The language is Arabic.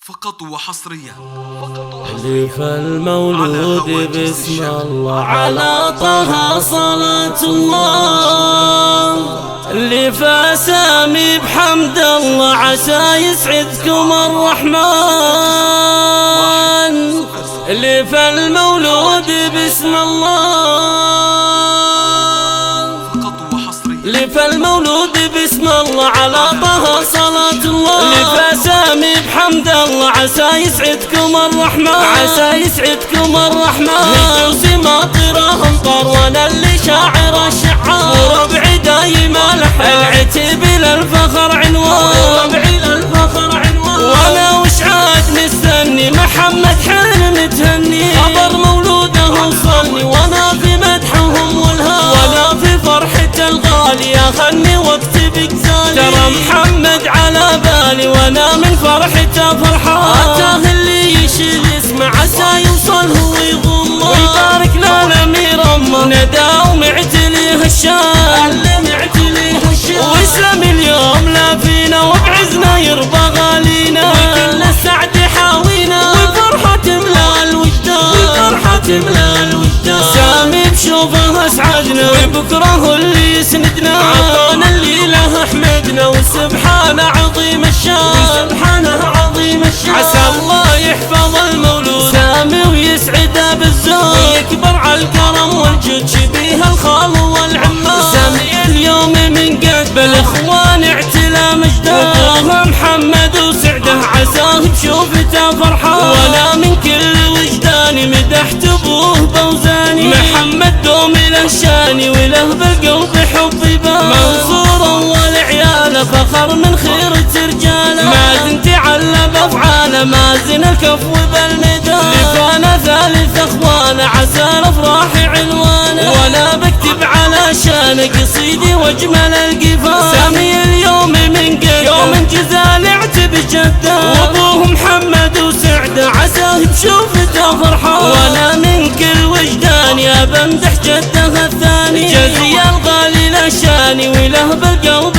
فقط وحصريا اللي فالمولود باسم الله على طه صلاة الله، اللي فاسامي بحمد الله عسى يسعدكم الرحمن، اللي فالمولود باسم الله، اللي فالمولود باسم الله على طه صلاة الله، اللي فاسامي بحمد الله عسى يسعدكم الرحمن، عسى يسعدكم الرحمن. هجوسي ماطره امطار وانا اللي شاعر الشعار، وربعي دايم العتب للفخر عنوان، وربعي للفخر عنوان. وانا وش عاد مستني محمد حلم تهني، خبر مولوده وصلني وانا في مدحهم والهام، وانا في فرحة الغالي اخلني واكتب جزالي. ترى محمد على بالي وانا من فرحته فرحان، اتاه اللي يشيل اسمه عسى يوصل هو يغمه، ويبارك له الامير امه ندى ومعتليه الشان، واسلم اليوم لا فينا وبعزنا يرضى غالينا، وكل السعد حاوينا وفرحة تملى الوجدان، وفرحة تملى الوجدان. سامي بشوفه اسعدنا وبكره هو اللي يسندنا، عطانا الليله احمدنا وسبحانه عظيم الشان، وسبحانه عظيم الشان. عسى الله يحفظ المولود سامي ويسعده بالزود، ويكبر على الكرم والجود شبيه الخال والعمان. سامي اليوم من قد بالاخوان اعتلى مجده، وابوه محمد وسعده عساه بشوفته فرحان، وانا من كل وجداني مدحت ابوه بوزاني. محمد دوم له شاني وله بالقلب حبي بان، منصور اول عياله فخر من خيرة رجاله، مازن تعلى بافعاله مازن الكفو بالميدان. لفانا ثالث اخوانه عسى الافراح عنوانه، وانا بكتب على شانه قصيدي واجمل القفان. سامي اليوم من قد يوم انجزال اعتب جده، وابوه محمد وسعده عساه بشوفته فرحان، وانا من كل وجداني بمدح جده الثاني. جزي الغالي له شاني وله بالقلب